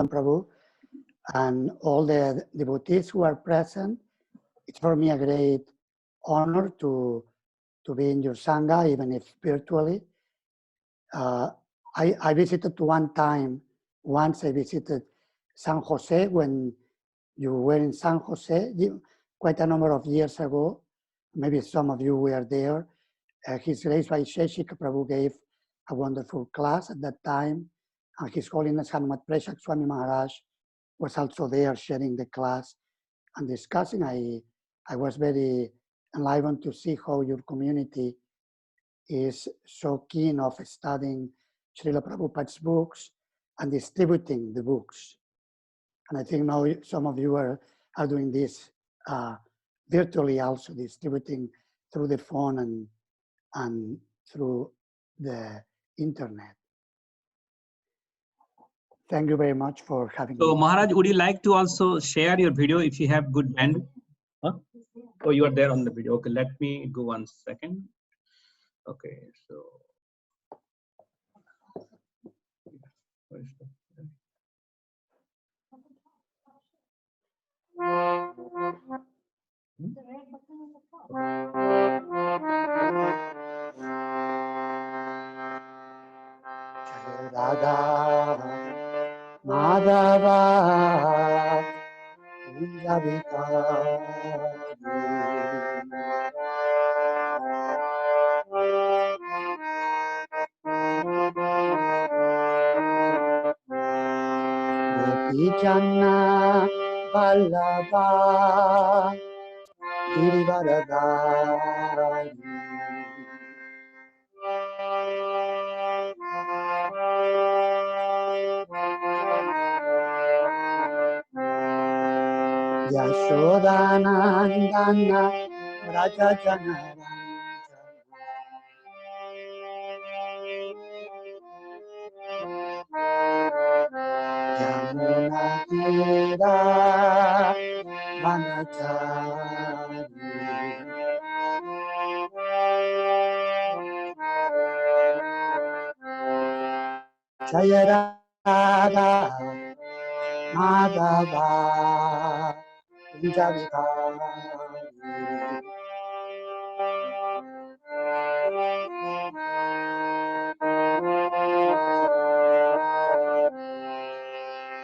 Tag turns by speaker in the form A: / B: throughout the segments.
A: Prabhu and all the devotees who are present. It's for me a great honor to be in your Sangha, even if virtually. I visited once I visited San Jose when you were in San Jose, quite a number of years ago. Maybe some of you were there. His Grace Vaisheshika Prabhu gave a wonderful class at that time. And His Holiness Amrtera Swami Maharaj was also there sharing the class and discussing. I was very enlivened to see how your community is so keen of studying Srila Prabhupada's books and distributing the books. And I think now some of you are doing this virtually also, distributing through the phone and through the internet. Thank you very much for having me.
B: So Maharaj, would you like to also share your video if you have good bandwidth? Huh? Oh, you are there on the video. Okay, let me go 1 second. Okay, so where is the...
A: Radha Madhava Gopichanna Vallabha Girivaradari Yashodanandana Rajajanaranja Yamunatira Vanachari Jayarada Madhava Kunjavikari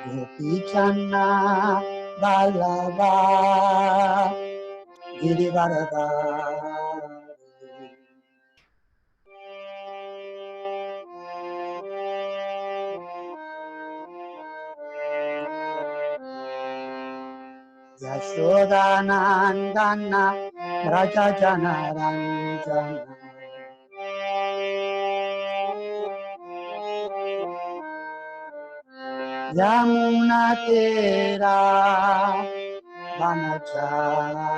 A: Gopichanna Vallabha Girivaradari Yashodanandana Rajajanaranja Yamunatira Vanachari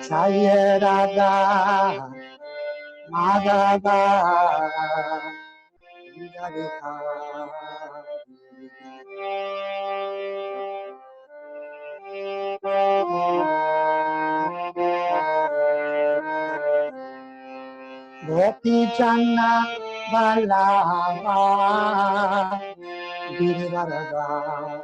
A: Jayarada Madhava Gopichanna Vallabha Girivaradari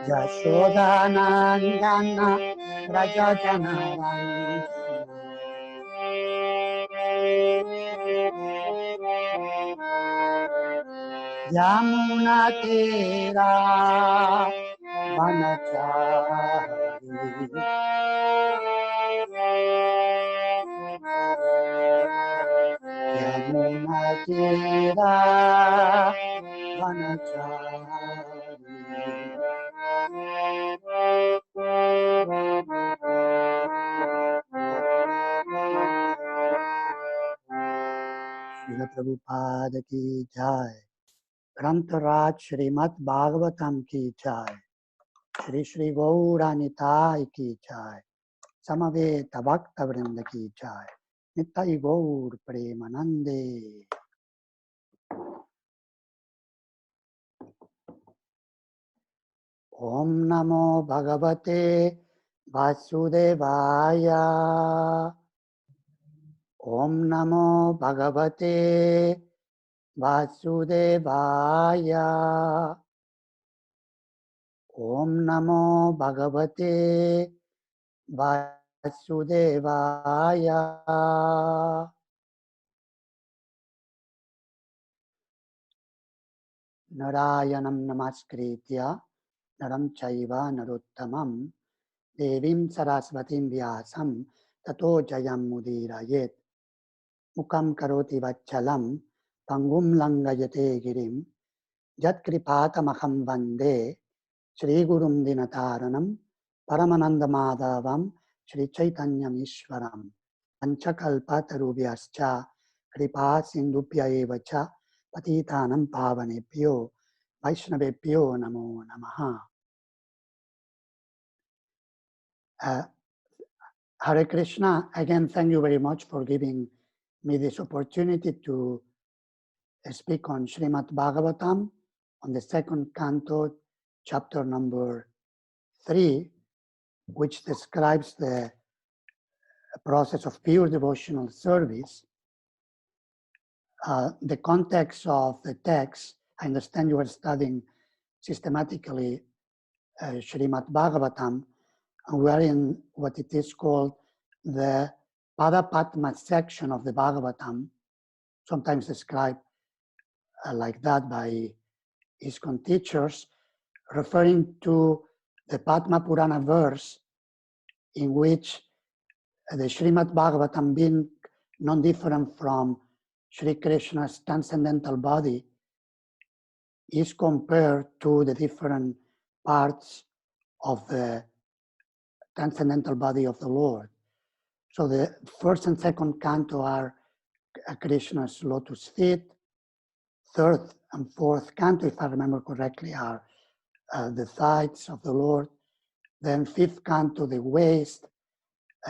A: Yashodanandana Rajajanaranja Yamunatira Vanachari Yamunatira Vanachari Srila Prabhupada ki jai. Grantaraj Srimad Bhagavatam ki jai. Shri Shri Gauranitai ki jai. Samaveta Bhakta Vrinda ki jai. Nittai Gaur Premanande. Om Namo Bhagavate Vasudevaya. Om Namo Bhagavate Vasudevaya. Om Namo Bhagavate Vasudevaya. Narayanam Namaskritya Naram Chaiva Narottamam Devim Sarasvatim Vyasam Tato Jayam Mudirayet Mukam Karoti Vachalam Pangum Langayate Girim Jat Kripatamaham Vande Shri Gurum Dinataranam Paramananda Madhavam Shri Chaitanyam Ishwaram Panchakalpatarubhyascha Kripa Sindhupya Evacha Patitanam Pavanebhyo Vaishnavebhyo Namo Namaha. Hare Krishna, again, thank you very much for giving me this opportunity to speak on Srimad Bhagavatam, on the second canto, chapter number 3, which describes the process of pure devotional service. The context of the text, I understand you are studying systematically Srimad Bhagavatam, and we are in what it is called the Padapatma section of the Bhagavatam, sometimes described like that by ISKCON teachers, referring to the Padma Purana verse in which the Srimad Bhagavatam, being non-different from Sri Krishna's transcendental body, is compared to the different parts of the transcendental body of the Lord. So the first and second canto are Krishna's lotus feet. Third and fourth canto, if I remember correctly, are the thighs of the Lord. Then fifth canto, the waist.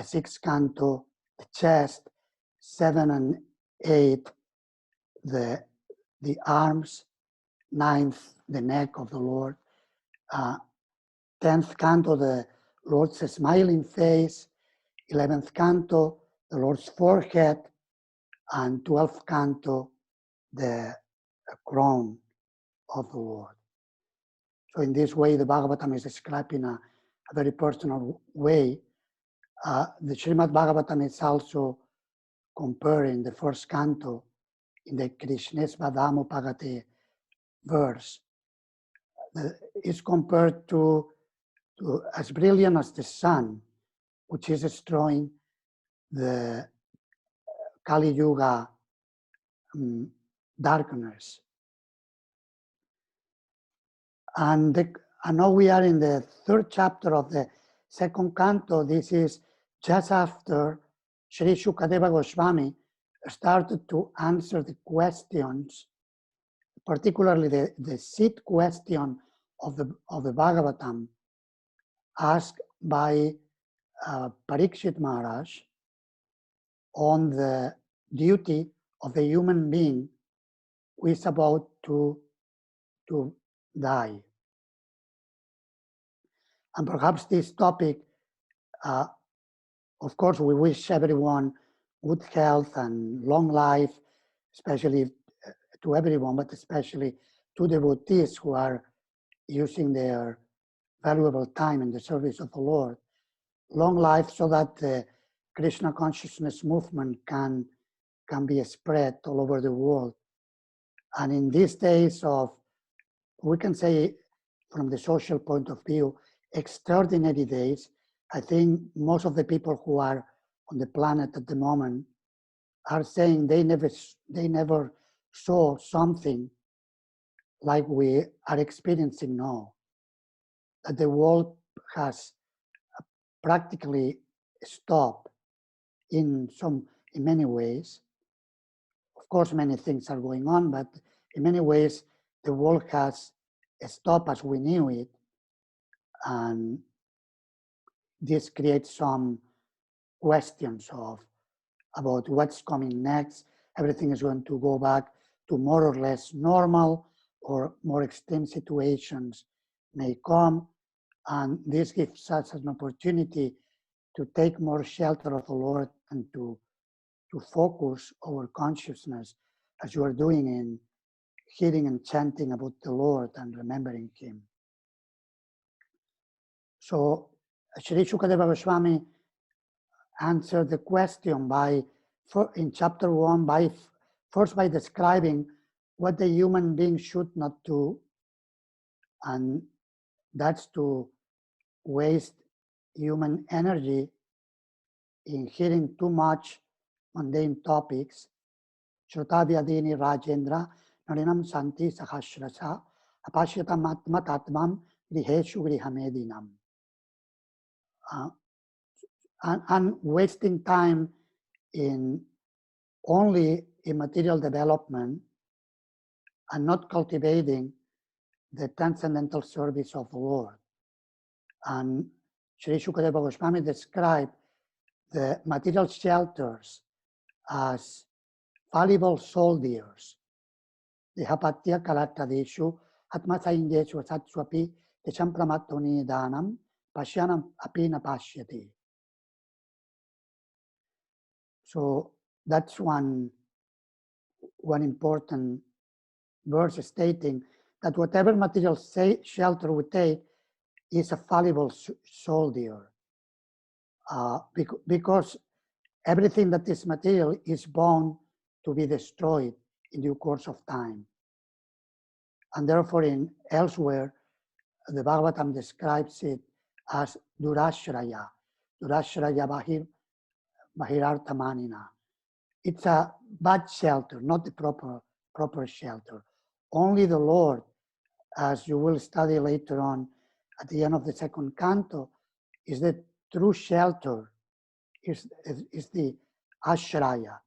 A: Sixth canto, the chest. 7 and 8, the arms. 9th, the neck of the Lord. 10th canto, the Lord's smiling face. 11th canto, the Lord's forehead. And 12th canto, the crown of the Lord. So in this way, the Bhagavatam is described in a very personal way. The Srimad Bhagavatam is also comparing the first canto in the Krishnesvadamo Pagate verse. Is compared to as brilliant as the sun, which is destroying the Kali Yuga darkness. And now we are in the third chapter of the second canto. This is just after Sri Shukadeva Goswami started to answer the questions, particularly the seed question of the Bhagavatam, asked by Parikshit Maharaj on the duty of the human being who is about to die. And perhaps this topic, of course, we wish everyone good health and long life, especially to everyone, but especially to devotees who are using their valuable time in the service of the Lord. Long life so that the Krishna consciousness movement can be spread all over the world. And in these days of, we can say from the social point of view, extraordinary days, I think most of the people who are on the planet at the moment are saying they never saw something like we are experiencing now. That the world has practically stopped in many ways. Of course, many things are going on, but in many ways, the world has stopped as we knew it. And this creates some questions about what's coming next. Everything is going to go back to more or less normal, or more extreme situations may come. And this gives us an opportunity to take more shelter of the Lord and to focus our consciousness as you are doing in hearing and chanting about the Lord and remembering Him. So Sri Shukadeva Goswami answered the question in chapter 1 first by describing what the human being should not do, and that's to waste human energy in hearing too much mundane topics. Shrotavyadini Rajendra Narinam Santi Sahasrasa Apashyatam Atma Tatmam Griheshu Grihamedinam. And wasting time in only immaterial development and not cultivating the transcendental service of the Lord. And Sri Shukadeva Goswami described the material shelters as fallible soldiers. Dehapatya kalatadeshu atmasaindeshu satswapi teshampramatoni danam pashyanam apina pashyati. So that's one important verse stating that whatever material shelter we take is a fallible soldier, because everything that is material is bound to be destroyed in due course of time. And therefore, elsewhere, the Bhagavatam describes it as durashraya bahirarthamanina. It's a bad shelter, not the proper shelter. Only the Lord, as you will study later on at the end of the second canto, is the true shelter, is the ashraya.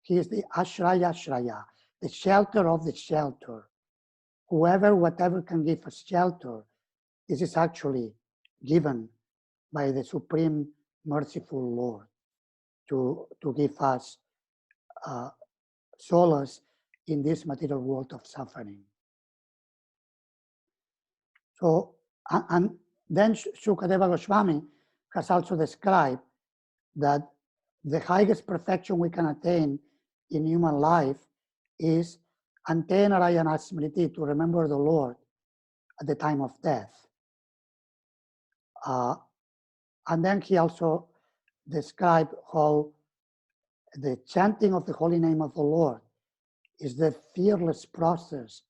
A: He is the ashraya, the shelter of the shelter. Whoever, whatever can give us shelter, this is actually given by the Supreme Merciful Lord to give us solace in this material world of suffering. So, and then Shukadeva Goswami has also described that the highest perfection we can attain in human life is Ante Narayana Smriti, to remember the Lord at the time of death. And then he also described how the chanting of the holy name of the Lord is the fearless process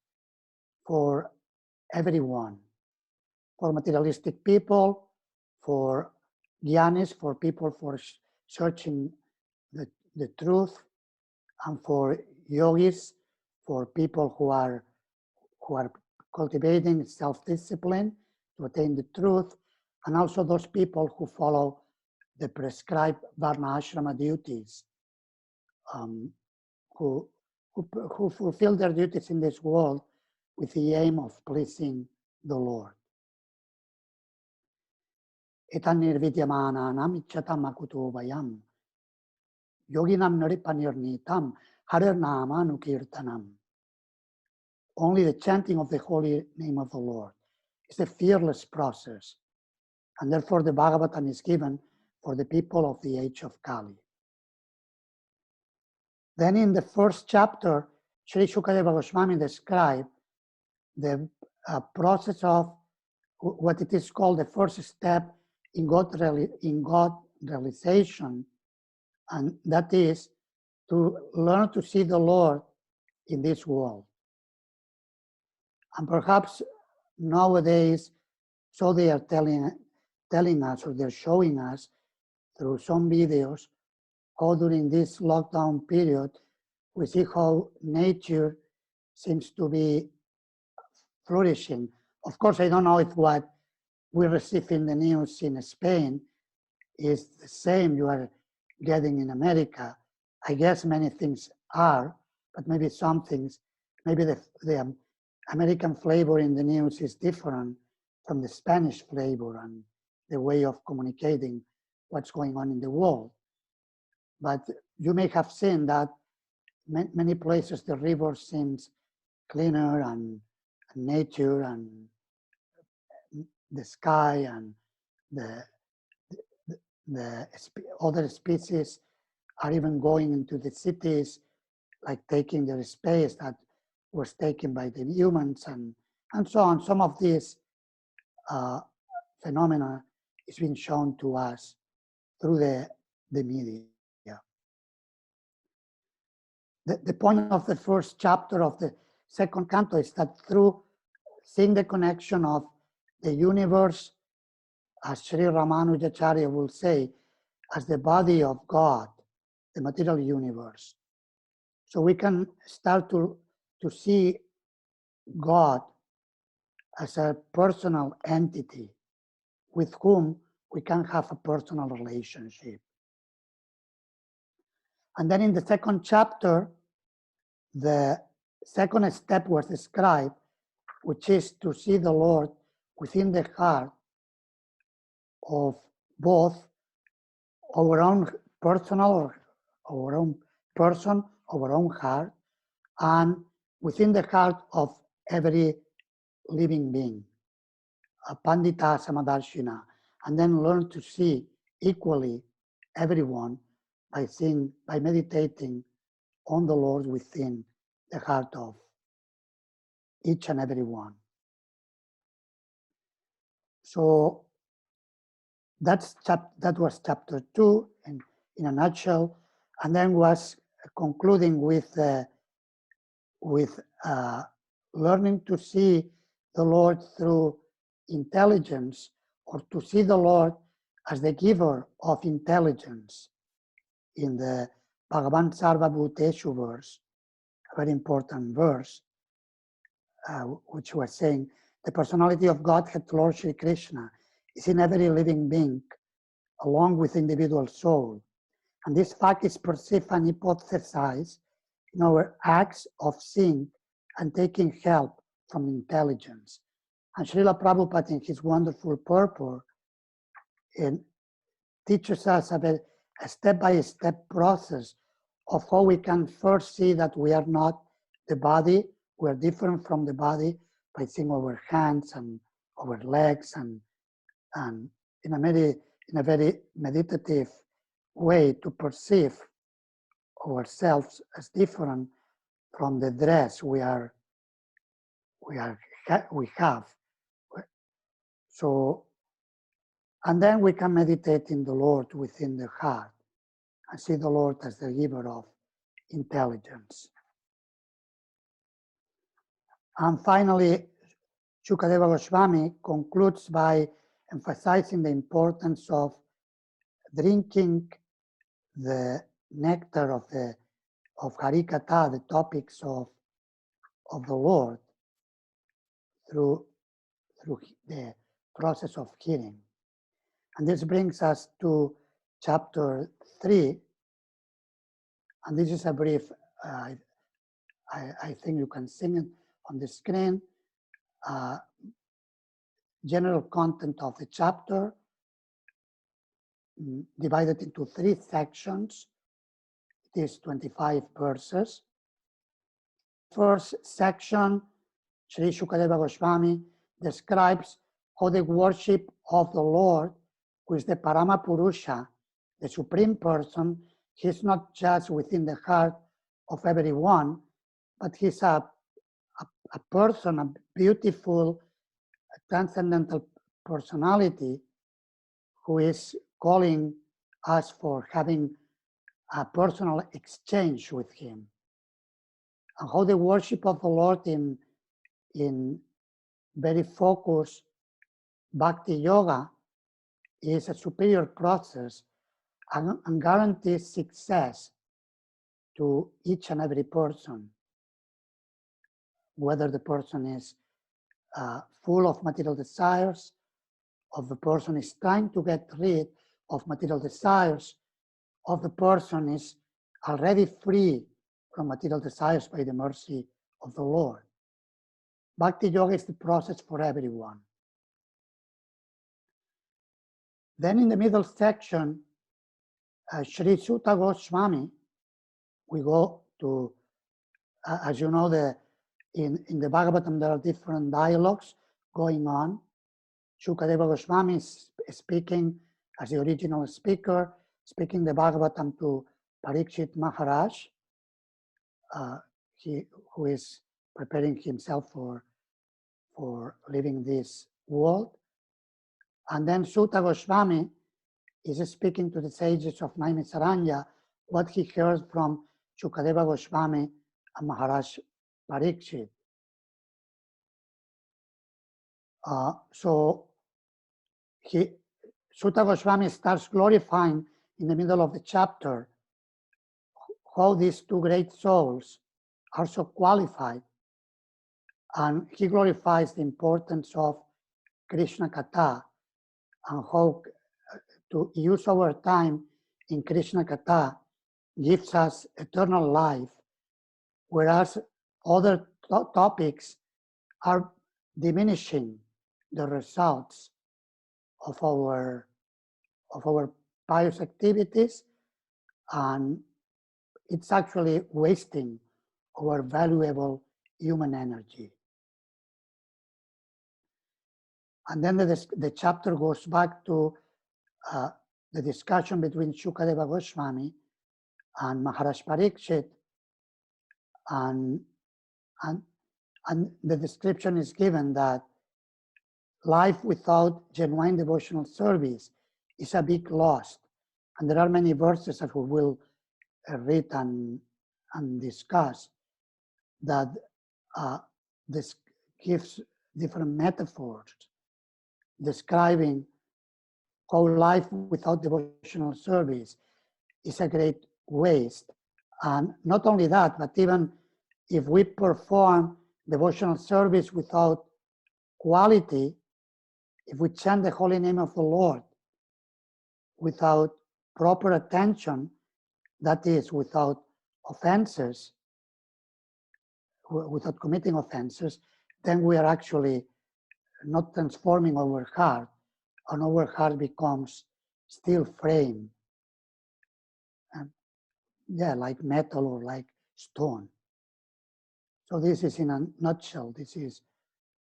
A: for everyone, for materialistic people, for jnanis, for people for searching the truth, and for yogis, for people who are cultivating self-discipline to attain the truth, and also those people who follow the prescribed varna ashrama duties, who fulfill their duties in this world with the aim of pleasing the Lord. Etan nirvidyamananam ichchatam akuto vayam yoginam naripanirnitam harirnama nukirtanam. Only the chanting of the holy name of the Lord is a fearless process, and therefore the Bhagavatam is given for the people of the age of Kali. Then in the first chapter, Sri Shukadeva Goswami described the process of what it is called the first step in God realization, and that is to learn to see the Lord in this world. And perhaps nowadays, so they are telling us, or they're showing us through some videos, how during this lockdown period, we see how nature seems to be flourishing. Of course, I don't know if what we receive in the news in Spain is the same you are getting in America. I guess many things are, but maybe some things, maybe the American flavor in the news is different from the Spanish flavor and the way of communicating what's going on in the world. But you may have seen that many places the river seems cleaner and nature and the sky and the, other species are even going into the cities, like taking their space that was taken by the humans and so on. Some of these phenomena is being shown to us through the media. The point of the first chapter of the second canto is that through seeing the connection of the universe, as Sri Ramanujacharya will say, as the body of God, the material universe. So we can start to see God as a personal entity with whom we can have a personal relationship. And then in the second chapter, the second step was described, which is to see the Lord within the heart of both our own personal or our own person, our own heart, and within the heart of every living being, a Pandita Samadarshina, and then learn to see equally everyone by meditating on the Lord within the heart of each and every one. So that was chapter 2 in a nutshell, and then was concluding with learning to see the Lord through intelligence, or to see the Lord as the giver of intelligence in the Bhagavan Sarva Bhuteshu verse, a very important verse, which was saying, the personality of Godhead, Lord Shri Krishna, is in every living being, along with the individual soul. And this fact is perceived and hypothesized in our acts of seeing and taking help from intelligence. And Srila Prabhupada, in his wonderful purport, teaches us a step-by-step process of how we can first see that we are not the body, we are different from the body, by seeing our hands and our legs, and in a very meditative way to perceive ourselves as different from the dress we have. So, and then we can meditate in the Lord within the heart and see the Lord as the giver of intelligence. And finally, Shukadeva Goswami concludes by emphasizing the importance of drinking the nectar of Harikatha, the topics of the Lord, through the process of hearing. And this brings us to chapter 3. And this is a brief, I think you can see it on the screen. General content of the chapter, divided into 3 sections. It is 25 verses. First section, Sri Shukadeva Goswami describes how the worship of the Lord, who is the Parama Purusha, the Supreme Person, he's not just within the heart of everyone, but he's a person, a beautiful, transcendental personality who is calling us for having a personal exchange with him. And how the worship of the Lord in very focused bhakti yoga is a superior process and guarantees success to each and every person, whether the person is full of material desires, or the person is trying to get rid of material desires, or the person is already free from material desires by the mercy of the Lord. Bhakti yoga is the process for everyone. Then in the middle section, Sri Sutta Goswami, we go to, as you know, in the Bhagavatam there are different dialogues going on. Shukadeva Goswami is speaking as the original speaker, speaking the Bhagavatam to Parikshit Maharaj, who is preparing himself for leaving this world. And then Sutta Goswami is speaking to the sages of Naimisaranya what he heard from Shukadeva Goswami and Maharaj Parikshit. So Sutta Goswami starts glorifying in the middle of the chapter how these two great souls are so qualified, and he glorifies the importance of Krishna Katha and how to use our time in Krishna Katha gives us eternal life, whereas other topics are diminishing the results of our pious activities, and it's actually wasting our valuable human energy. And then the chapter goes back to the discussion between Shukadeva Goswami and Maharaj Parikshit, and the description is given that life without genuine devotional service is a big loss. And there are many verses that we will read and discuss that this gives different metaphors describing how life without devotional service is a great waste. And not only that, but even if we perform devotional service without quality, if we chant the holy name of the Lord without proper attention, that is, without offenses, without committing offenses, then we are actually not transforming our heart, and our heart becomes steel frame, and like metal or like stone. So this is, in a nutshell, this is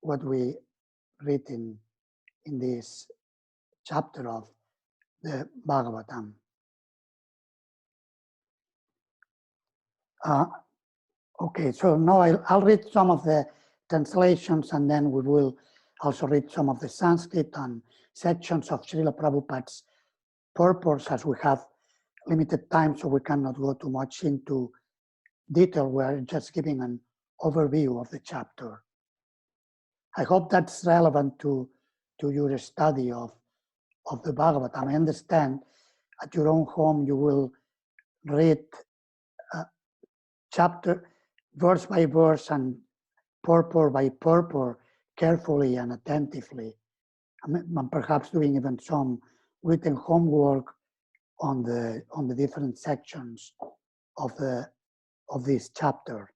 A: what we read in this chapter of the Bhagavatam. Okay, so now I'll read some of the translations, and then we will also read some of the Sanskrit and sections of Srila Prabhupada's purpose, as we have limited time, so we cannot go too much into detail. We're just giving an overview of the chapter. I hope that's relevant to your study of the Bhagavatam. I understand at your own home you will read chapter, verse by verse and purport by purport carefully and attentively. I'm perhaps doing even some written homework on the different sections of this chapter.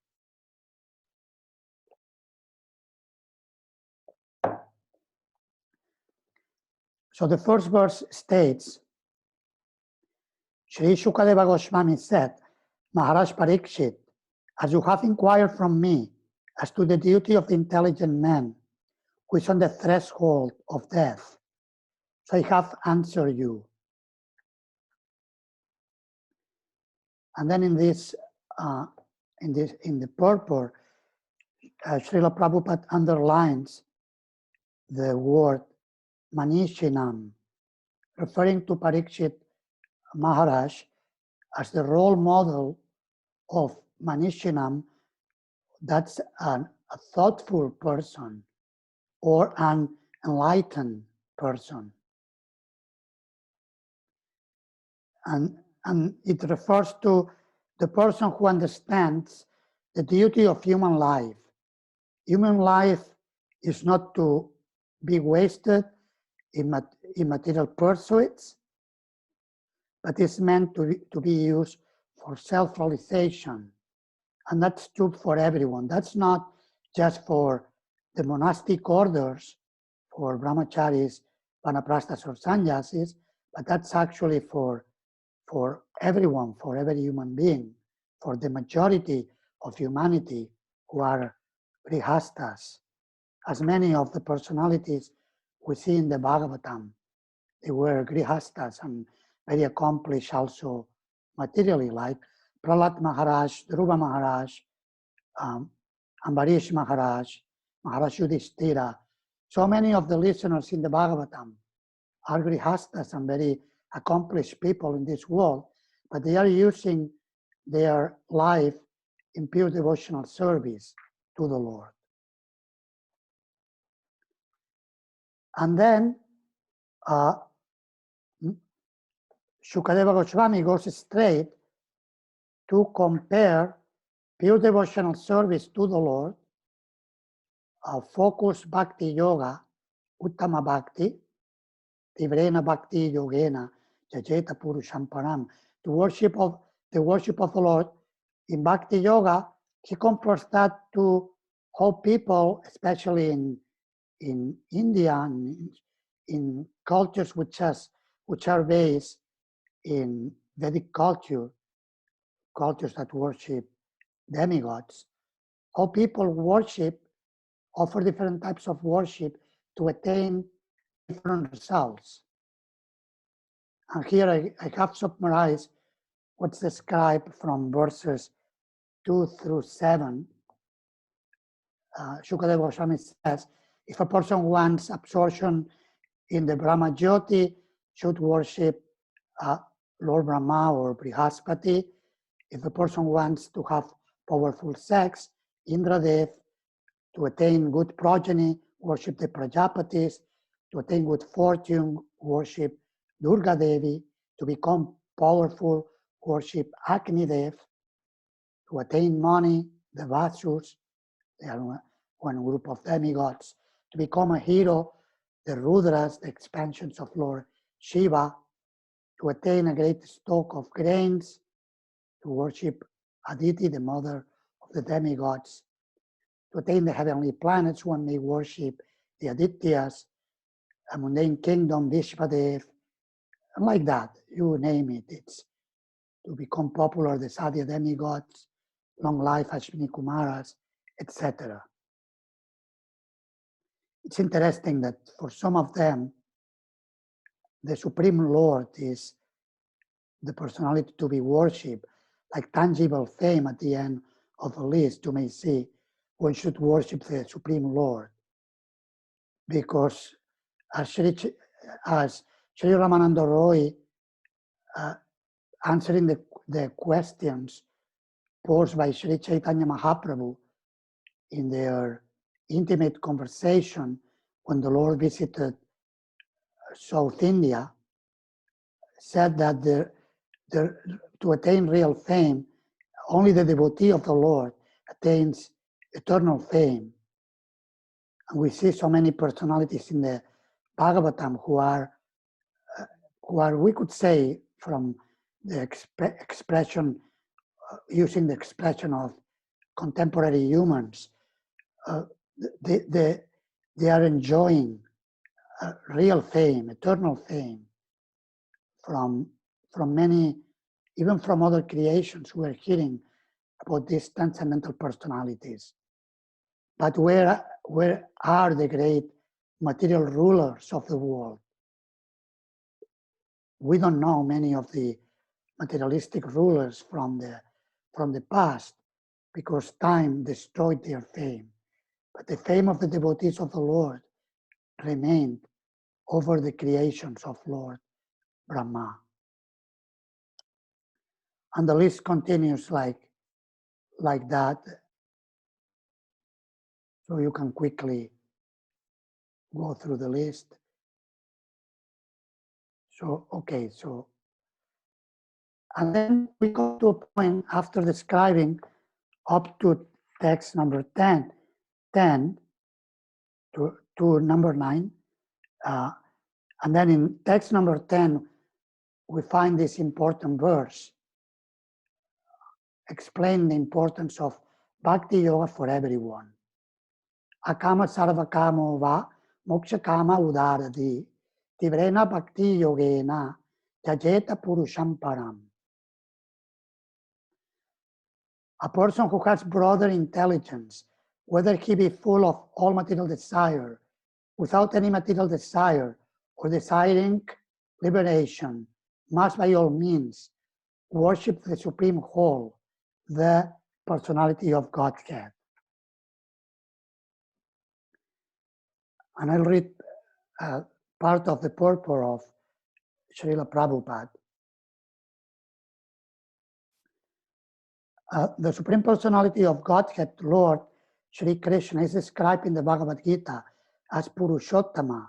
A: So the first verse states, Sri Shukadeva Goswami said, Maharaj Parikshit, as you have inquired from me as to the duty of the intelligent man who is on the threshold of death, so I have answered you. And then in the purport, Srila Prabhupada underlines the word Manishinam, referring to Parikshit Maharaj as the role model of Manishinam. That's a thoughtful person or an enlightened person. And it refers to the person who understands the duty of human life. Human life is not to be wasted in material pursuits, but is meant to be used for self-realization. And that's true for everyone. That's not just for the monastic orders, for brahmacharis, vanaprasthas, or sannyasis, but that's actually for everyone, for every human being, for the majority of humanity who are grihastas. As many of the personalities we see in the Bhagavatam. They were grihastas and very accomplished also materially, like Prahlad Maharaj, Dhruva Maharaj, Ambarish Maharaj, Maharaj Yudhishthira. So many of the listeners in the Bhagavatam are grihastas and very accomplished people in this world, but they are using their life in pure devotional service to the Lord. And then Shukadeva Goswami goes straight to compare pure devotional service to the Lord, focused bhakti yoga, uttama bhakti, tivrena bhakti yogena, jajeta purusham param. The worship of the Lord in bhakti yoga, he compares that to how people, especially in India and in cultures which are based in Vedic cultures that worship demigods, how people offer different types of worship to attain different results. And here I have summarized what's described from verses 2 through 7. Shukadeva Goswami says, if a person wants absorption in the Brahma Jyoti, should worship Lord Brahma or Brihaspati. If a person wants to have powerful sex, Indradev. To attain good progeny, worship the Prajapatis. To attain good fortune, worship Durga Devi. To become powerful, worship Agni Dev. To attain money, the Vasurs. They are one group of demigods. To become a hero, the Rudras, the expansions of Lord Shiva. To attain a great stock of grains, to worship Aditi, the mother of the demigods. To attain the heavenly planets, one may worship the Adityas, a mundane kingdom, Vishvadev, and like that, you name it. It's to become popular, the Sadhya demigods, long life, Ashwini Kumaras, etc. It's interesting that for some of them, the Supreme Lord is the personality to be worshipped, like tangible fame at the end of the list. You may see one should worship the Supreme Lord, because as Sri Ramananda Roy answering the questions posed by Sri Chaitanya Mahaprabhu in their intimate conversation when the Lord visited South India, said that to attain real fame, only the devotee of the Lord attains eternal fame. And we see so many personalities in the Bhagavatam who are, we could say, from the expression, using the expression of contemporary humans, they are enjoying real fame, eternal fame from many, even from other creations who are hearing about these transcendental personalities. But where are the great material rulers of the world? We don't know many of the materialistic rulers from the past, because time destroyed their fame. But the fame of the devotees of the Lord remained over the creations of Lord Brahma. And the list continues like that. So you can quickly go through the list. So, okay, and then we go to a point after describing up to text number 10 to number 9. And then in text number 10, we find this important verse explaining the importance of bhakti yoga for everyone. Akama sarva kamo va moksha kama udaradi tivrena bhakti yogena jajeta purusham param. A person who has broader intelligence, whether he be full of all material desire without any material desire or desiring liberation, must by all means worship the Supreme Whole, the personality of Godhead. And I'll read part of the purport of Srila Prabhupada. The Supreme Personality of Godhead, Lord Shri Krishna, is described in the Bhagavad Gita as Purushottama,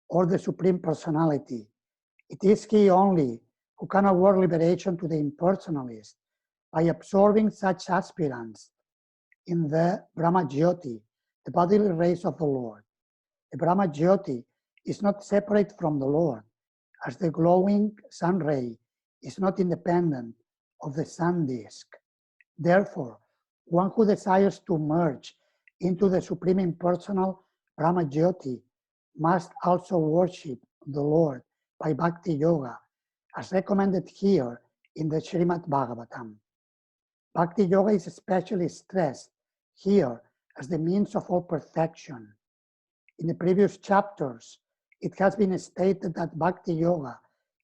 A: or the Supreme Personality. It is He only who can award liberation to the impersonalist by absorbing such aspirants in the Brahma Jyoti, the bodily rays of the Lord. The Brahma Jyoti is not separate from the Lord, as the glowing sun ray is not independent of the sun disk. Therefore, one who desires to merge into the Supreme Impersonal Brahma Jyoti must also worship the Lord by Bhakti Yoga, as recommended here in the Srimad Bhagavatam. Bhakti Yoga is especially stressed here as the means of all perfection. In the previous chapters, it has been stated that Bhakti Yoga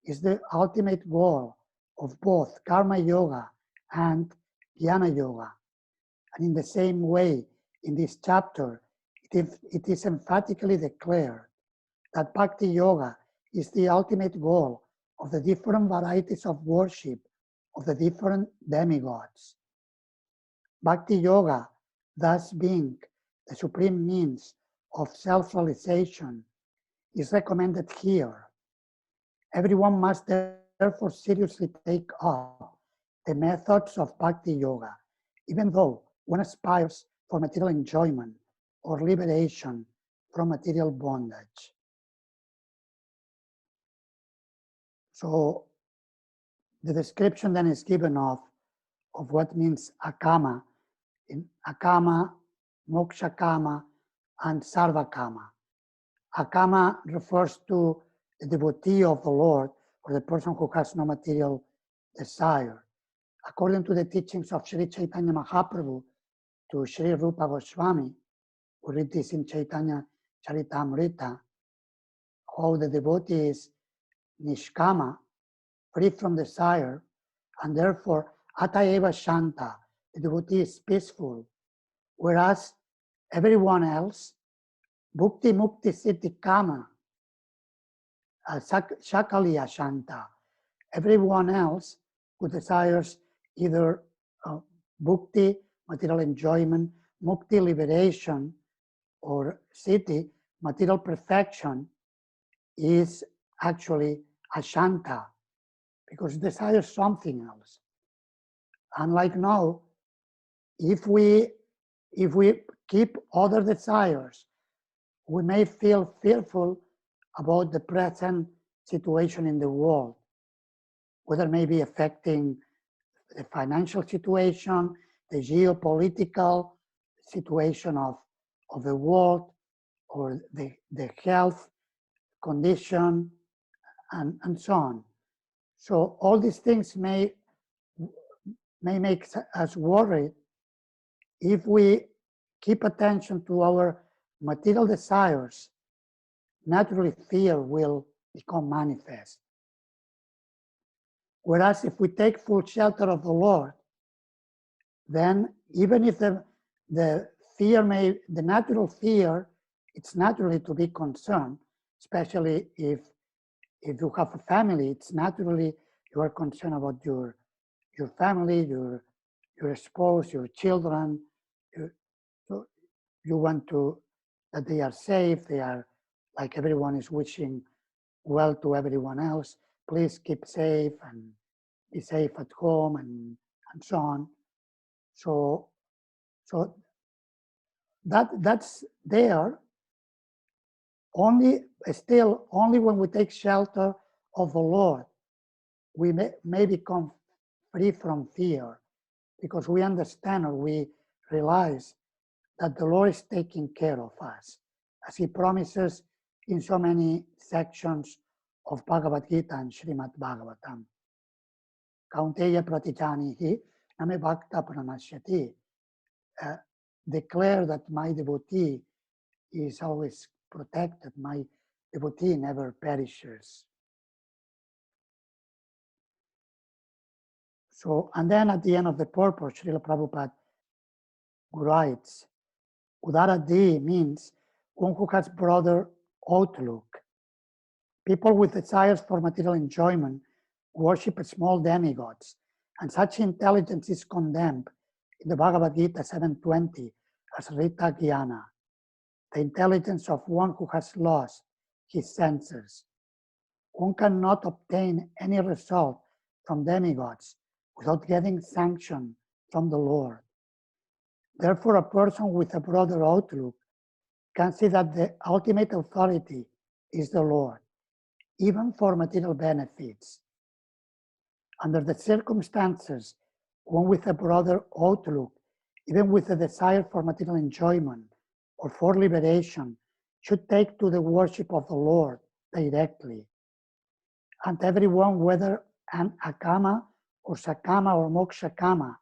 A: is the ultimate goal of both Karma Yoga and Jnana Yoga. And in the same way, in this chapter, it is emphatically declared that Bhakti Yoga is the ultimate goal of the different varieties of worship of the different demigods. Bhakti Yoga, thus being the supreme means of self-realization, is recommended here. Everyone must therefore seriously take up the methods of Bhakti Yoga, even though one aspires for material enjoyment or liberation from material bondage. So the description then is given of what means akama, in akama, moksha kama, and sarva kama. Akama refers to the devotee of the Lord, or the person who has no material desire. According to the teachings of Sri Chaitanya Mahaprabhu to Sri Rupa Goswami, we read this in Chaitanya Charitamrita, how the devotee is nishkama, free from desire, and therefore ataeva shanta, the devotee is peaceful, whereas everyone else, bhukti mukti siddhi kama, shakaliya shanta, everyone else who desires either bhukti, material enjoyment, mukti, liberation, or siddhi, material perfection, is actually ashanta, because it desires something else. Unlike now, if we keep other desires, we may feel fearful about the present situation in the world, whether it may be affecting the financial situation, the geopolitical situation of the world, or the health condition, and so on. So all these things may make us worried if we keep attention to our material desires. Naturally, fear will become manifest. Whereas if we take full shelter of the Lord, then even if the natural fear, it's naturally to be concerned, especially if you have a family, it's naturally you are concerned about your family, your spouse, your children. So you want that they are safe, they are, like everyone is wishing well to everyone else. Please keep safe and be safe at home and so on. So that's there. Only when we take shelter of the Lord, we may become free from fear, because we understand, or we realize that the Lord is taking care of us, as He promises in so many sections of Bhagavad Gita and Srimad Bhagavatam. Kaunteya pratijanihi name bhakta pranashyati. Declare that my devotee is always protected. My devotee never perishes. So, and then at the end of the purport, Srila Prabhupada writes, Udaradi means one who has broader outlook. People with desires for material enjoyment worship small demigods, and such intelligence is condemned in the Bhagavad Gita 7.20 as Rita Jnana, the intelligence of one who has lost his senses. One cannot obtain any result from demigods without getting sanction from the Lord. Therefore, a person with a broader outlook can see that the ultimate authority is the Lord, even for material benefits. Under the circumstances, one with a broader outlook, even with a desire for material enjoyment or for liberation, should take to the worship of the Lord directly. And everyone, whether an Akama or Sakama or Mokshakama,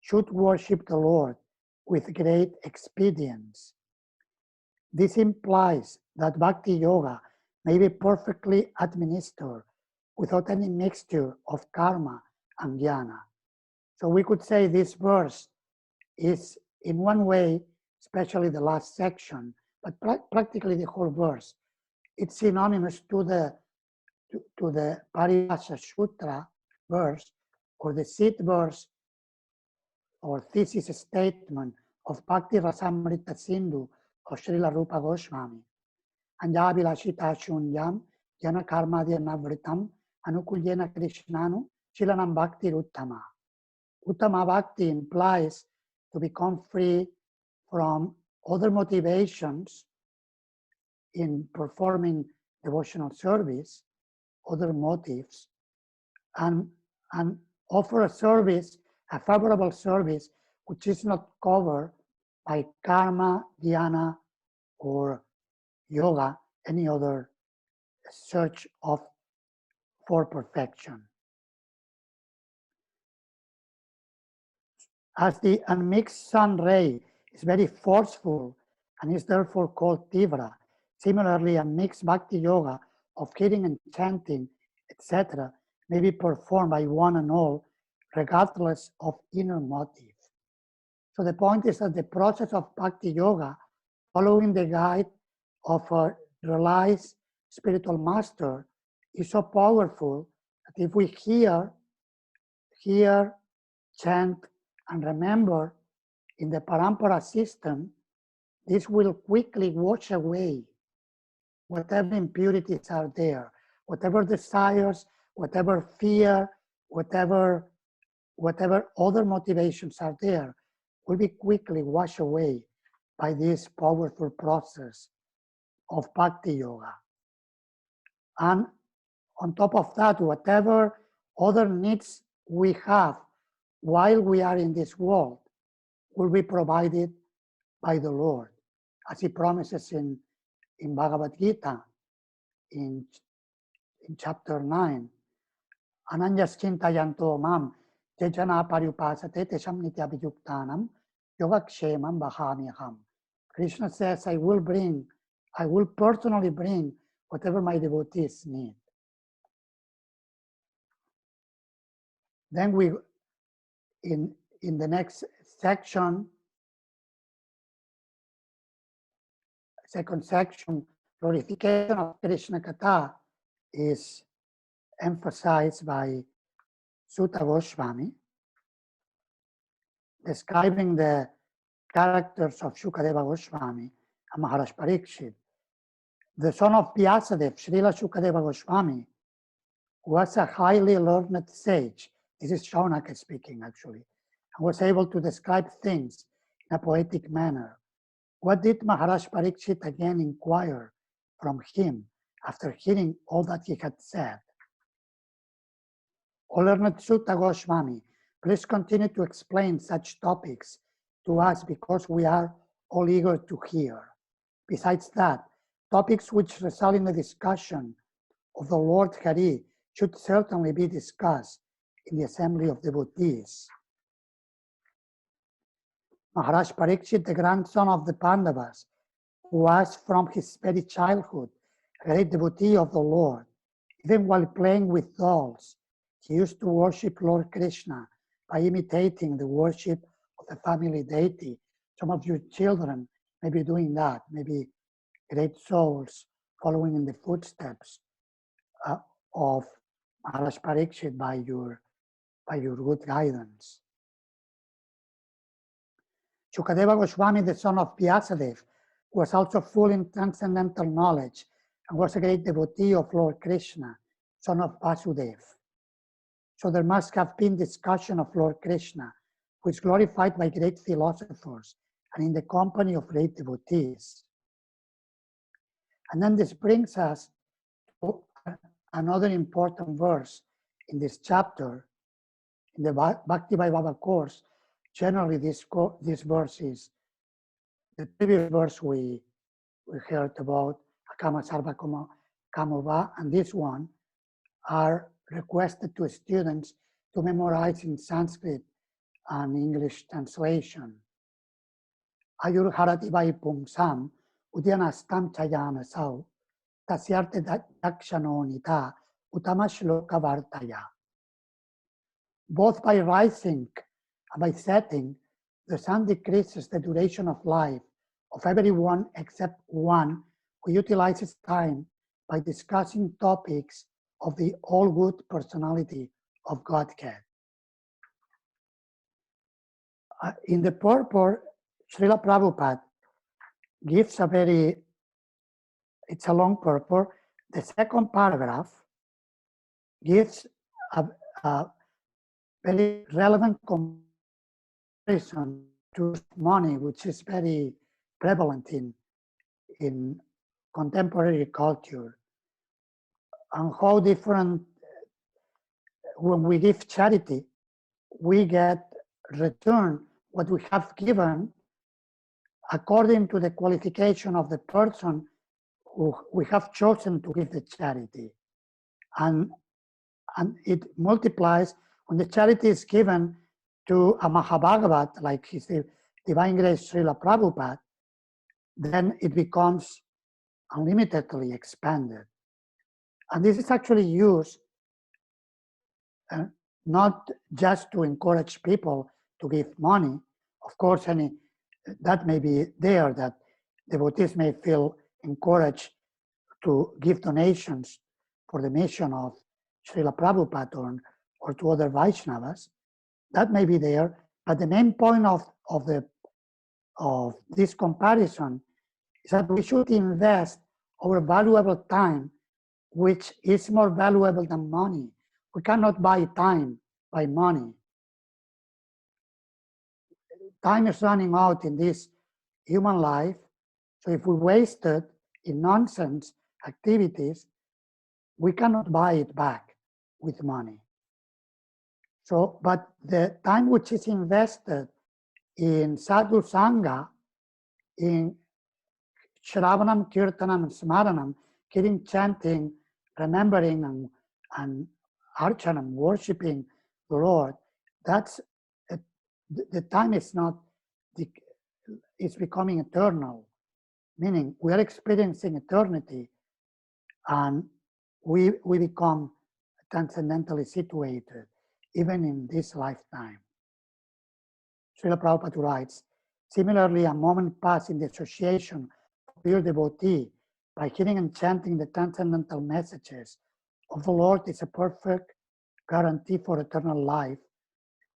A: should worship the Lord with great expedience. This implies that Bhakti Yoga may be perfectly administered without any mixture of karma and jnana. So we could say this verse is in one way, especially the last section, but practically the whole verse, it's synonymous to the Paribhasa Sutra verse or the seed verse or thesis statement of Bhakti Rasamrita Sindhu of Srila Rupa Goswami. Anjabilashita shunyam jana karmadya navritam anukulyena krishnanu chilanam bhakti uttama. Uttama bhakti implies to become free from other motivations in performing devotional service, other motives, and offer a service, a favorable service, which is not covered by karma, dhyana, or yoga, any other search for perfection. As the unmixed sun ray is very forceful and is therefore called tivra, similarly a mixed bhakti yoga of hearing and chanting, etc., may be performed by one and all, regardless of inner motive. So the point is that the process of bhakti yoga, following the guide of a realized spiritual master, is so powerful that if we hear, chant, and remember in the parampara system, this will quickly wash away whatever impurities are there, whatever desires, whatever fear, whatever other motivations are there, will be quickly washed away by this powerful process of bhakti yoga. And on top of that, whatever other needs we have while we are in this world will be provided by the Lord, as he promises in Bhagavad Gita in chapter 9. Ananyas chintayanto mam jajana parupasate tesham nityabhijuktanam yogakshemam bahamiham. Krishna says, I will personally bring whatever my devotees need. Then we, in the next section, second section, glorification of Krishna Katha is emphasized by Sutta Goswami, describing the characters of Shukadeva Goswami and Maharaj Parikshit. The son of Vyasadeva, Srila Shukadeva Goswami, was a highly learned sage. This is Shaunaka speaking, actually, and was able to describe things in a poetic manner. What did Maharaj Parikshit again inquire from him after hearing all that he had said? O learned Sutta Goswami, please continue to explain such topics to us because we are all eager to hear. Besides that, topics which result in a discussion of the Lord Hari should certainly be discussed in the assembly of devotees. Maharaj Parikshit, the grandson of the Pandavas, was from his very childhood a great devotee of the Lord. Even while playing with dolls, he used to worship Lord Krishna by imitating the worship of the family deity. Some of your children may be doing that, maybe great souls following in the footsteps of Maharaj Parikshit by your good guidance. Shukadeva Goswami, the son of Vyasadeva, was also full in transcendental knowledge and was a great devotee of Lord Krishna, son of Vasudeva. So there must have been discussion of Lord Krishna, who is glorified by great philosophers and in the company of great devotees. And then this brings us to another important verse in this chapter. In the Bhakti by Baba course, generally this verse is the previous verse we heard about, Akama Sarva Kamova, and this one are requested to students to memorize in Sanskrit and English translation. Ayur Harati Vai Pumsam Udyanastam Chayana Sau Tasyarte Dakshano Nita Utamashloka Vartaya. Both by rising and by setting, the sun decreases the duration of life of everyone except one who utilizes time by discussing topics of the all-good personality of Godhead. In the purport, Srila Prabhupada gives it's a long purport. The second paragraph gives a very relevant comparison to money, which is very prevalent in contemporary culture, and how different, when we give charity, we get return what we have given according to the qualification of the person who we have chosen to give the charity. And it multiplies when the charity is given to a Mahabhagavat, like His Divine Grace Srila Prabhupada, then it becomes unlimitedly expanded. And this is actually used not just to encourage people to give money. Of course, that may be there, that devotees may feel encouraged to give donations for the mission of Srila Prabhupada or to other Vaishnavas. That may be there, but the main point of this comparison is that we should invest our valuable time, which is more valuable than money. We cannot buy time by money. Time is running out in this human life, so if we waste it in nonsense activities, we cannot buy it back with money. So, but the time which is invested in sadhu sangha, in shravanam, kirtanam, and smaranam, hearing, chanting, remembering, and archanam, worshipping the Lord, that's the time is not, it's becoming eternal, meaning we are experiencing eternity, and we become transcendentally situated, even in this lifetime. Srila Prabhupada writes, similarly, a moment passed in the association of pure devotee by hearing and chanting the transcendental messages of the Lord is a perfect guarantee for eternal life,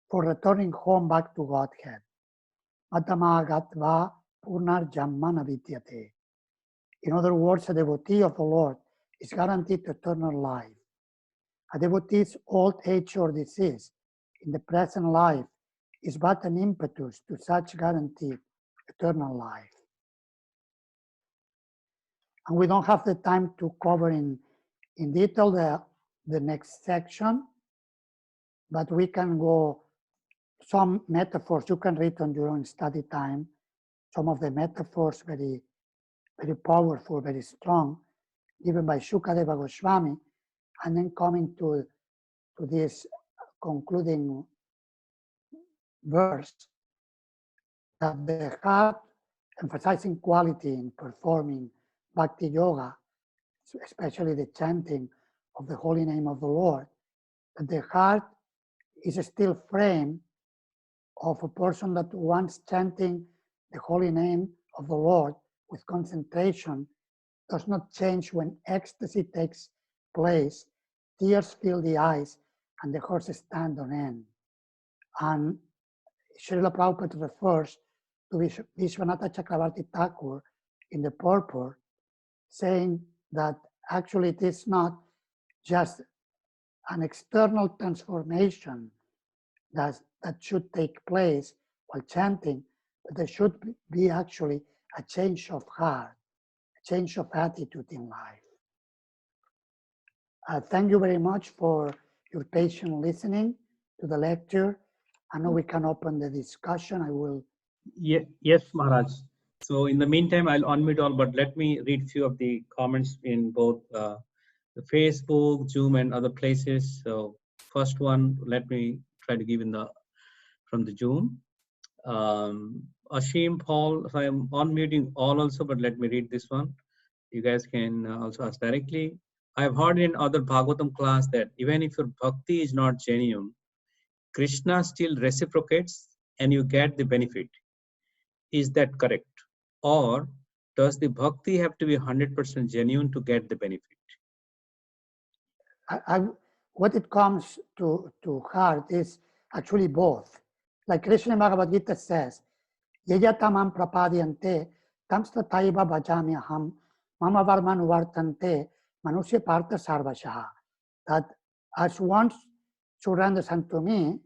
A: for returning home back to Godhead. Madhamagatva purnar jammana vidyate. In other words, a devotee of the Lord is guaranteed eternal life. A devotee's old age or disease in the present life is but an impetus to such guaranteed eternal life. And we don't have the time to cover in detail the next section, but we can go some metaphors. You can read on your own study time. Some of the metaphors very, very powerful, very strong, given by Shukadeva Goswami, and then coming to this concluding verse, that the heart emphasizing quality in performing bhakti yoga, especially the chanting of the holy name of the Lord, that the heart is still framed of a person that once chanting the holy name of the Lord with concentration does not change when ecstasy takes place, tears fill the eyes, and the horses stand on end. And Srila Prabhupada refers to Vishwanatha Chakravarti Thakur in the purport, saying that actually it is not just an external transformation that should take place while chanting, but there should be actually a change of heart, a change of attitude in life. Thank you very much for your patient listening to the lecture. I know we can open the discussion. I will.
B: Yes, Maharaj. So in the meantime, I'll unmute all, but let me read few of the comments in both the Facebook, Zoom, and other places. So first one, let me try to give in the from the Zoom. Ashim Paul, so I am unmuting all also, but let me read this one. You guys can also ask directly. I've heard in other Bhagavatam class that even if your bhakti is not genuine, Krishna still reciprocates and you get the benefit. Is that correct? Or does the bhakti have to be 100% genuine to get the benefit?
A: What it comes to heart is actually both. Like Krishna Bhagavad Gita says, Yaya tamam prapadyante tamsta taiva bhajami aham mama varmanu vartante manusya partha sarvashaha. That as one surrenders unto me,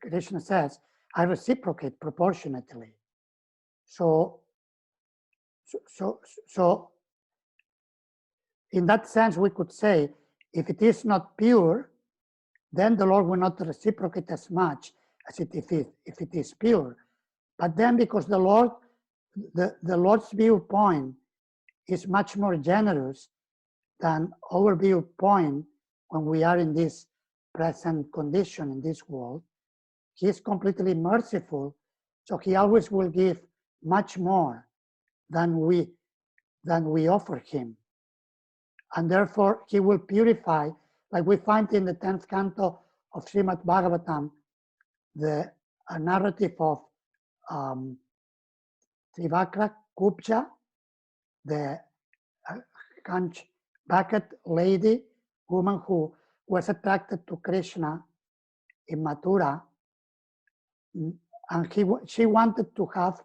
A: Krishna says, I reciprocate proportionately. So in that sense, we could say, if it is not pure, then the Lord will not reciprocate as much as if it is pure. But then because the Lord's viewpoint is much more generous than our viewpoint when we are in this present condition in this world, He is completely merciful, so He always will give much more than we offer Him. And therefore, He will purify, like we find in the 10th canto of Srimad Bhagavatam, the narrative of Trivakra Kupcha, the Kanch Bhagat lady, woman who was attracted to Krishna in Mathura, and she wanted to have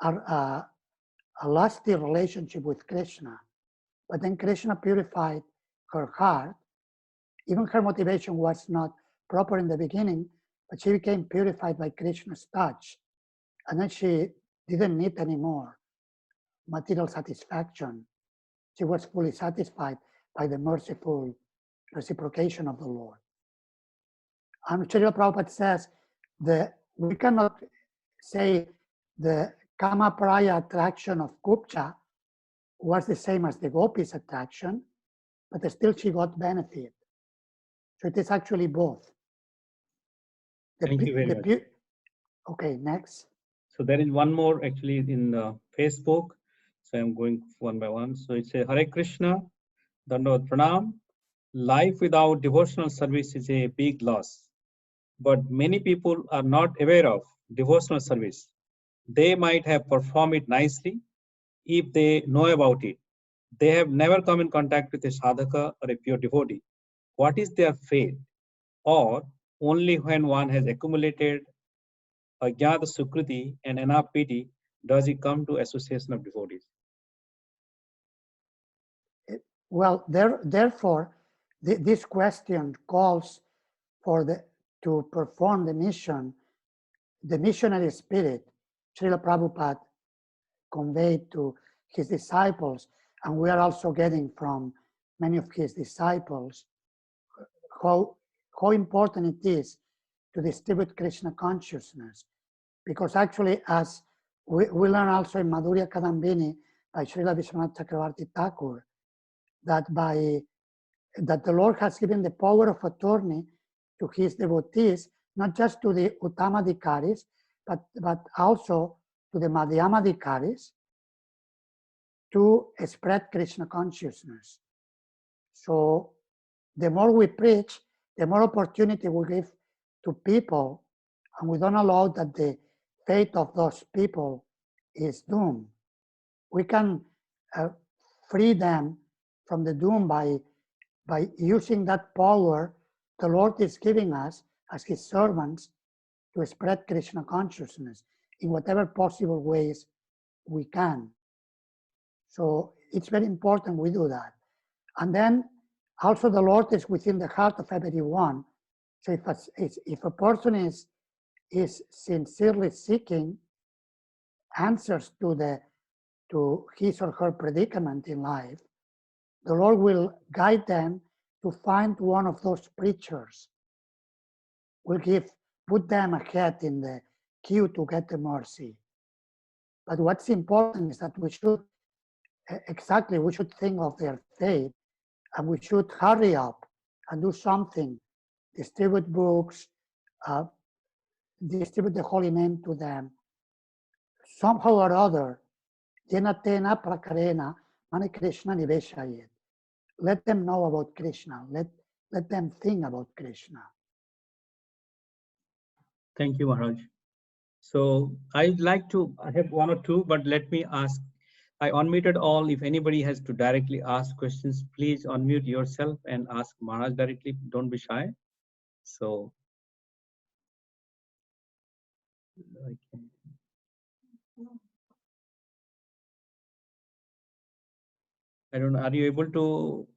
A: a lasting relationship with Krishna. But then Krishna purified her heart. Even her motivation was not proper in the beginning, but she became purified by Krishna's touch. And then she didn't need any more material satisfaction. She was fully satisfied by the merciful reciprocation of the Lord. And Srila Prabhupada says that we cannot say the Kamapraya attraction of Kupcha was the same as the Gopis' attraction, but still she got benefit. So it is actually both.
B: Thank you very much.
A: Okay, next.
B: So there is one more actually in Facebook. So I'm going one by one. So it's a Hare Krishna, Dandavad Pranam. Life without devotional service is a big loss. But many people are not aware of devotional service. They might have performed it nicely if they know about it. They have never come in contact with a sadhaka or a pure devotee. What is their fate? Or only when one has accumulated Ajnata Sukriti and enough pity does he come to association of devotees?
A: Well, therefore, this question calls for to perform the mission, the missionary spirit Srila Prabhupada conveyed to his disciples, and we are also getting from many of his disciples how important it is to distribute Krishna consciousness. Because actually, as we learn also in Madhurya Kadambini by Srila Vishwanath Chakravarti Thakur, that the Lord has given the power of attorney to his devotees, not just to the Uttamadhikaris, but also to the Madhyamadhikaris to spread Krishna consciousness. So the more we preach, the more opportunity we give to people, and we don't allow that the fate of those people is doomed. We can free them from the doom by using that power the Lord is giving us as His servants to spread Krishna consciousness in whatever possible ways we can. So it's very important we do that. And then also the Lord is within the heart of everyone. So if a person is sincerely seeking answers to his or her predicament in life, the Lord will guide them to find one of those preachers, will put them ahead in the queue to get the mercy. But what's important is that we should think of their fate, and we should hurry up and do something, distribute books, distribute the holy name to them, somehow or other. Jenatena prakarena mane Krishna niveshayet. Let them know about Krishna. Let them think about Krishna.
B: Thank you, Maharaj. So I'd like to, I have one or two, but let me ask. I unmuted all. If anybody has to directly ask questions, please unmute yourself and ask Maharaj directly. Don't be shy. So, okay. I don't know. Are you able to?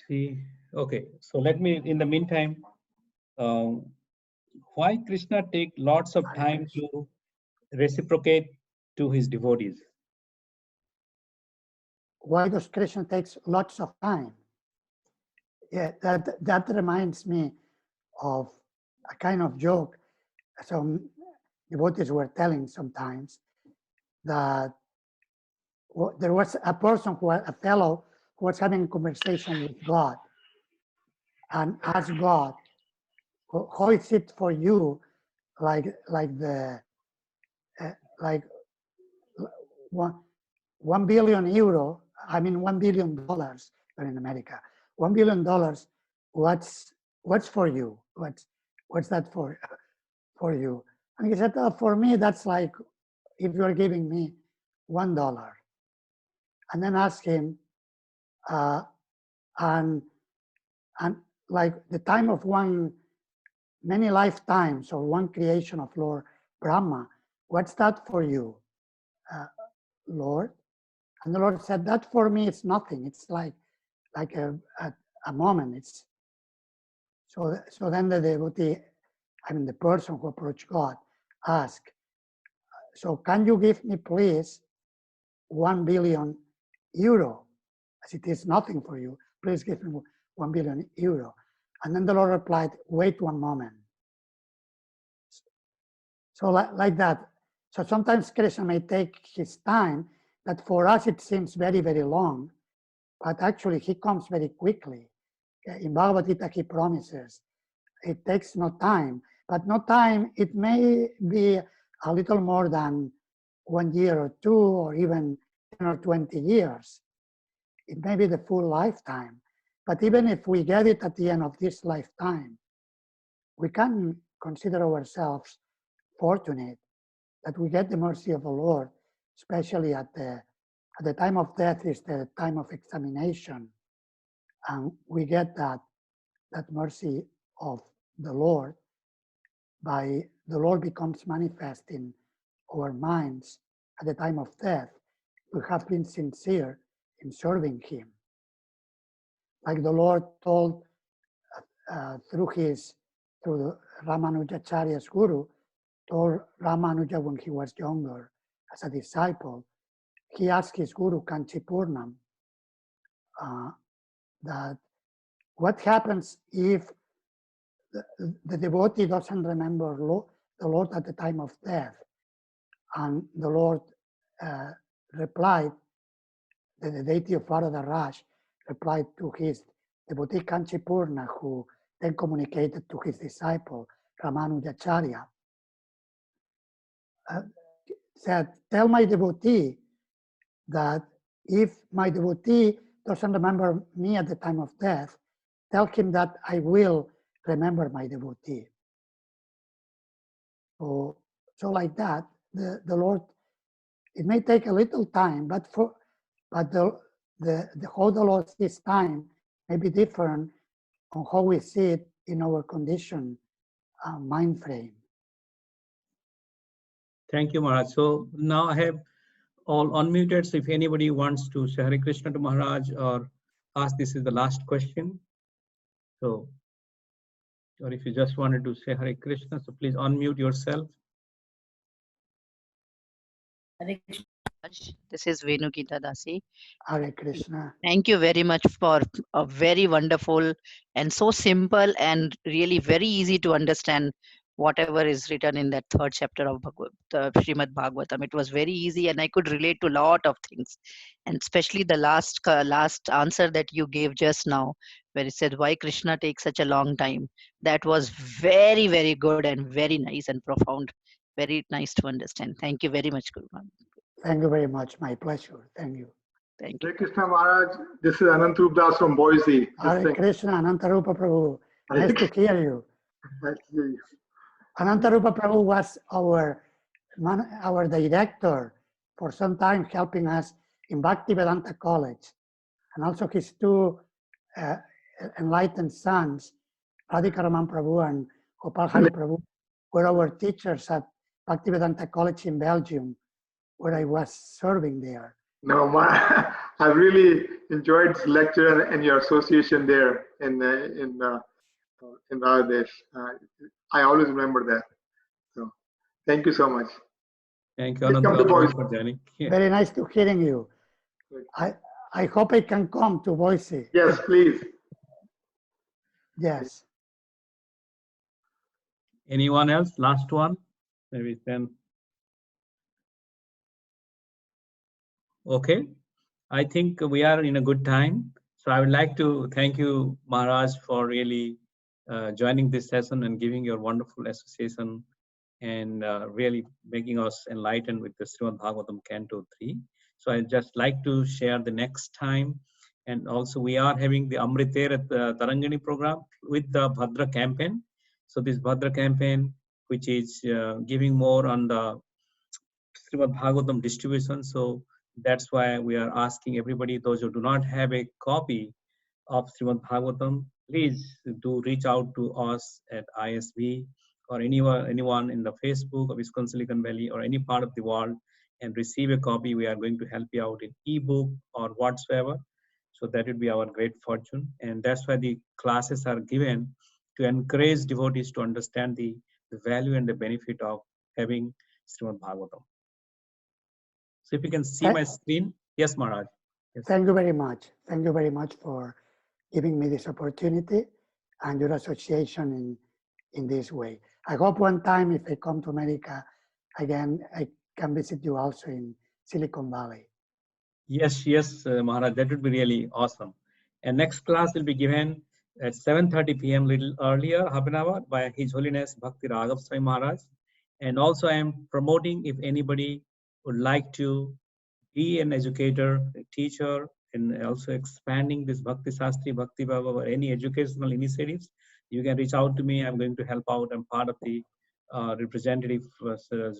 B: See, okay. So let me, in the meantime, why Krishna take lots of time to reciprocate to his devotees?
A: Why does Krishna takes lots of time? Yeah, that reminds me of a kind of joke some devotees were telling sometimes, that there was a fellow who was having a conversation with God and asked God, how is it for you, like 1 billion euro, I mean $1 billion in America, $1 billion, what's for you? What's that for you? And he said, for me, that's like if you're giving me $1. And then ask him, and like the time of many lifetimes or one creation of Lord Brahma, what's that for you, Lord? And the Lord said, that for me it's nothing. It's like a moment. It's so then the devotee, I mean the person who approached God, asked, so can you give me please 1 billion euro? As it is nothing for you, please give me 1 billion euro. And then the Lord replied, wait one moment. So like that. So sometimes Krishna may take his time, that for us it seems very, very long, but actually he comes very quickly. In Bhagavad Gita, he promises, it takes no time, but no time, it may be a little more than 1 year or 2, or even 10 or 20 years. It may be the full lifetime. But even if we get it at the end of this lifetime, we can consider ourselves fortunate that we get the mercy of the Lord, especially at the time of death is the time of examination. And we get that mercy of the Lord by the Lord becomes manifest in our minds at the time of death. We have been sincere in serving Him. Like the Lord told through Ramanujacharya's guru, told Ramanuja when he was younger as a disciple, he asked his guru Kanchipurnam that what happens if the devotee doesn't remember the Lord at the time of death? And the Lord replied, the deity of Varadaraj replied to his devotee Kanchipurna, who then communicated to his disciple, Ramanujacharya, said, tell my devotee that if my devotee doesn't remember me at the time of death, tell him that I will remember my devotee. So like that, the Lord, it may take a little time, but the how the Lord sees time may be different on how we see it in our condition mind frame.
B: Thank you, Maharaj. So now I have all unmuted. So if anybody wants to say Hare Krishna to Maharaj or ask, this is the last question. So, or if you just wanted to say Hare Krishna, so please unmute yourself.
C: Hare Krishna. This is Venu Gita Dasi.
A: Hare Krishna.
C: Thank you very much for a very wonderful and so simple and really very easy to understand whatever is written in that third chapter of Srimad Bhagavatam. It was very easy and I could relate to a lot of things. And especially the last answer that you gave just now, where it said, why Krishna takes such a long time? That was very, very good and very nice and profound. Very nice to understand. Thank you very much, Guru.
A: Thank you very much. My pleasure. Thank you.
C: Thank you.
D: Hare Krishna Maharaj, this is Anantarup Das from Boise.
A: Hare Krishna, Anantarupa Prabhu. Nice to hear you.
D: Nice to hear you.
A: Anantarupa Prabhu was our director for some time, helping us in Bhaktivedanta College. And also his two enlightened sons, Radhikaraman Prabhu and Gopal Hari Prabhu, were our teachers at Bhaktivedanta College in Belgium, where I was serving there.
D: No, I really enjoyed this lecture and your association there in Bangladesh. I always remember that. So, thank you so much.
B: Thank you,
D: Please come to Boise.
B: for joining.
A: Very nice to hearing you. I hope I can come to Boise.
D: Yes, please.
A: Yes.
B: Anyone else? Last one? Maybe then. Okay. I think we are in a good time. So I would like to thank you, Maharaj, for really joining this session and giving your wonderful association and really making us enlightened with the Srimad Bhagavatam Canto 3. So I'd just like to share the next time. And also we are having the Amrtera Tarangini program with the Bhadra campaign. So this Bhadra campaign, which is giving more on the Srimad Bhagavatam distribution. So that's why we are asking everybody, those who do not have a copy of Srimad Bhagavatam, please do reach out to us at ISB or anyone in the Facebook of ISKCON Silicon Valley or any part of the world and receive a copy. We are going to help you out in ebook or whatsoever. So that would be our great fortune. And that's why the classes are given to encourage devotees to understand the value and the benefit of having Srimad Bhagavatam. So if you can see my screen. Yes, Maharaj. Yes.
A: Thank you very much. Thank you very much for giving me this opportunity and your association in this way. I hope one time if I come to America again, I can visit you also in Silicon Valley.
B: Yes, Maharaj, that would be really awesome. And next class will be given at 7:30 p.m. little earlier, half an hour, by His Holiness Bhakti Raghav Swami Maharaj. And also I am promoting, if anybody would like to be an educator, a teacher, and also expanding this Bhakti Sastri, Bhakti Bhava, or any educational initiatives, you can reach out to me. I'm going to help out. I'm part of the representative,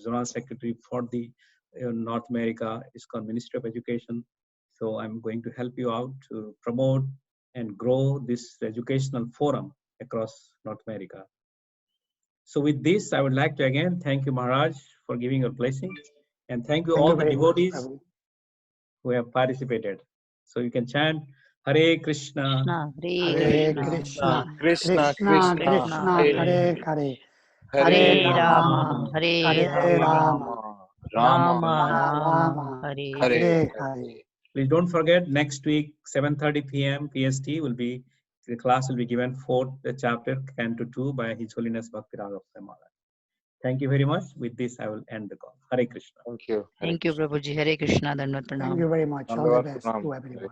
B: General Secretary for the North America ISKCON Ministry of Education. So I'm going to help you out to promote and grow this educational forum across North America. So with this, I would like to again thank you, Maharaj, for giving your blessing. And thank you all the devotees who have participated. So you can chant Hare Krishna,
A: Hare Krishna, Krishna Krishna, Hare Hare,
C: Hare Rama, Hare
A: Rama,
C: Rama, Hare
A: Hare.
B: Please don't forget, next week, 7:30 p.m. PST the class will be given fourth chapter, Canto 2 by His Holiness Bhakti Raghav Swami Maharaj. Thank you very much. With this, I will end the call. Hare Krishna.
E: Thank you.
C: Thank you, Prabhuji. Hare Krishna, Dandavat Pranam.
A: Thank you very much. All the best to everyone.